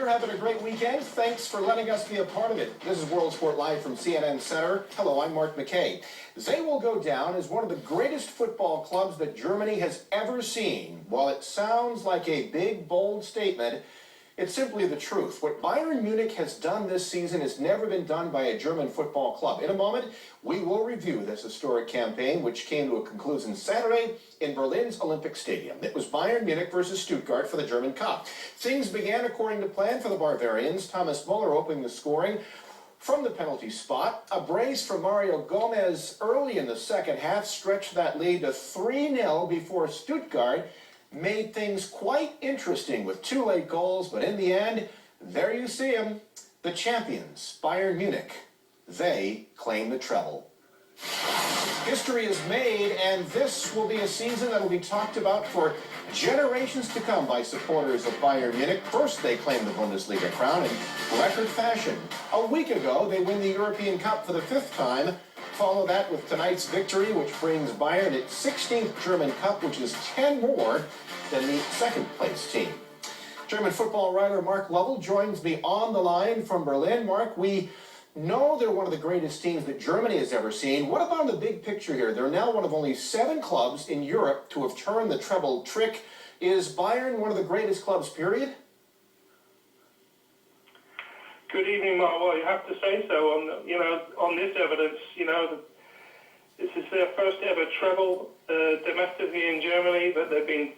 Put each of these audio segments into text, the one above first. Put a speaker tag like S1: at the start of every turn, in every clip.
S1: you're having a great weekend. Thanks for letting us be a part of it. This is World Sport Live from CNN Center. Hello, I'm Mark McKay. They will go down as one of the greatest football clubs that Germany has ever seen. While it sounds like a big, bold statement, it's simply the truth. What Bayern Munich has done this season has never been done by a German football club. In a moment, we will review this historic campaign, which came to a conclusion Saturday in Berlin's Olympic Stadium. It was Bayern Munich versus Stuttgart for the German Cup. Things began according to plan for the Bavarians. Thomas Müller opening the scoring from the penalty spot. A brace from Mario Gomez early in the second half stretched that lead to 3-0 before Stuttgart made things quite interesting with 2 late goals, but in the end, there you see them, the champions, Bayern Munich. They claim the treble. History is made, and this will be a season that will be talked about for generations to come by supporters of Bayern Munich. First, they claim the Bundesliga crown in record fashion. A week ago, they win the European Cup for the 5th time. Follow that with tonight's victory, which brings Bayern its 16th German Cup, which is 10 more than the second-place team. German football writer Mark Lovell joins me on the line from Berlin. Mark, we know they're one of the greatest teams that Germany has ever seen. What about the big picture here? They're now one of only 7 clubs in Europe to have turned the treble trick. Is Bayern one of the greatest clubs, period?
S2: Good evening, Mark. Well, you have to say so. On this evidence, this is their first ever treble domestically in Germany. But they've been,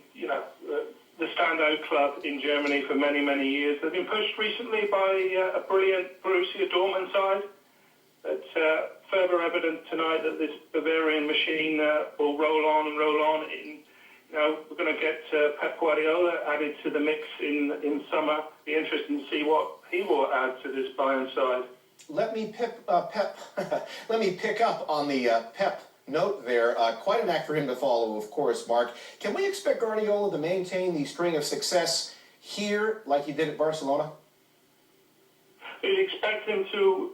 S2: the standout club in Germany for many, many years. They've been pushed recently by a brilliant Borussia Dortmund side. But further evidence tonight that this Bavarian machine will roll on and roll on. We're going to get Pep Guardiola added to the mix in summer. Be interesting to see what he will add to this Bayern side.
S1: Let me pick up on the Pep note there. Quite an act for him to follow, of course, Mark. Can we expect Guardiola to maintain the string of success here like he did at Barcelona?
S2: You'd expect him to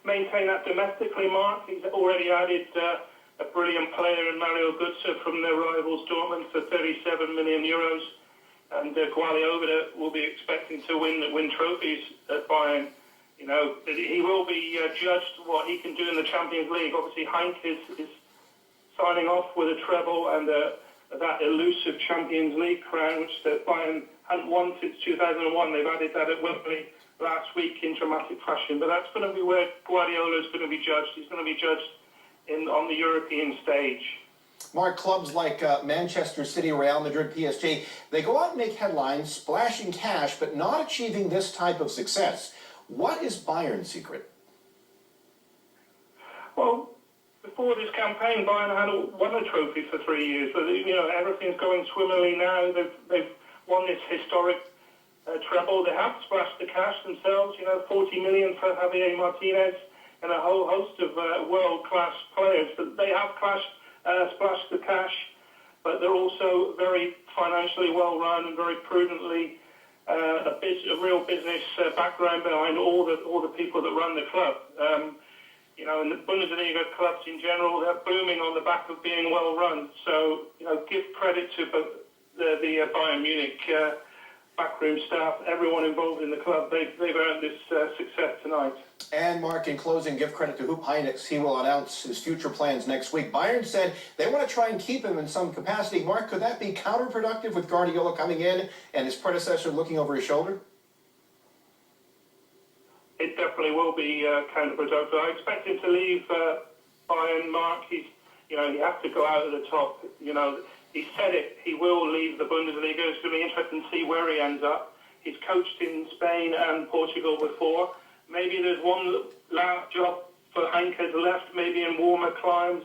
S2: maintain that domestically, Mark. He's already added a brilliant player in Mario Götze from their rivals Dortmund for 37 million euros. And Guardiola will be expecting to win trophies at Bayern. He will be judged what he can do in the Champions League. Obviously, Heinz is signing off with a treble and that elusive Champions League crown, which Bayern hadn't won since 2001. They've added that at Wembley last week in dramatic fashion. But that's going to be where Guardiola is going to be judged. He's going to be judged on the European stage.
S1: Mark, clubs like Manchester City, Real Madrid, PSG, they go out and make headlines, splashing cash, but not achieving this type of success. What is Bayern's secret?
S2: Well, before this campaign, Bayern had won a trophy for 3 years. So, everything's going swimmingly now. They've won this historic treble. They have splashed the cash themselves, 40 million for Javier Martinez and a whole host of world-class players. But they have splashed the cash, but they're also very financially well-run and very prudently a real business background behind all the people that run the club. And the Bundesliga clubs in general, they're booming on the back of being well-run. So, give credit to the Bayern Munich backroom staff, everyone involved in the club. They've earned this success tonight.
S1: And Mark, in closing, give credit to Jupp Heynckes. He will announce his future plans next week. Bayern said they want to try and keep him in some capacity. Mark, could that be counterproductive with Guardiola coming in and his predecessor looking over his shoulder?
S2: It definitely will be counterproductive. I expect him to leave Bayern, Mark. He has to go out at the top. He said it. He will leave the Bundesliga. It's going to be interesting to see where he ends up. He's coached in Spain and Portugal before. Maybe there's one last job for Heynckes left, maybe in warmer climes,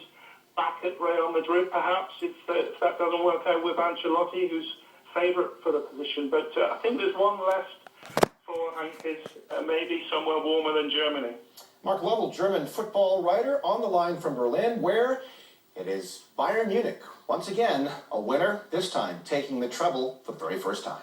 S2: back at Real Madrid perhaps, if that doesn't work out with Ancelotti, who's favourite for the position. But I think there's one left for Heynckes, maybe somewhere warmer than Germany.
S1: Mark Lovell, German football writer, on the line from Berlin, where it is Bayern Munich, once again, a winner, this time taking the treble for the very first time.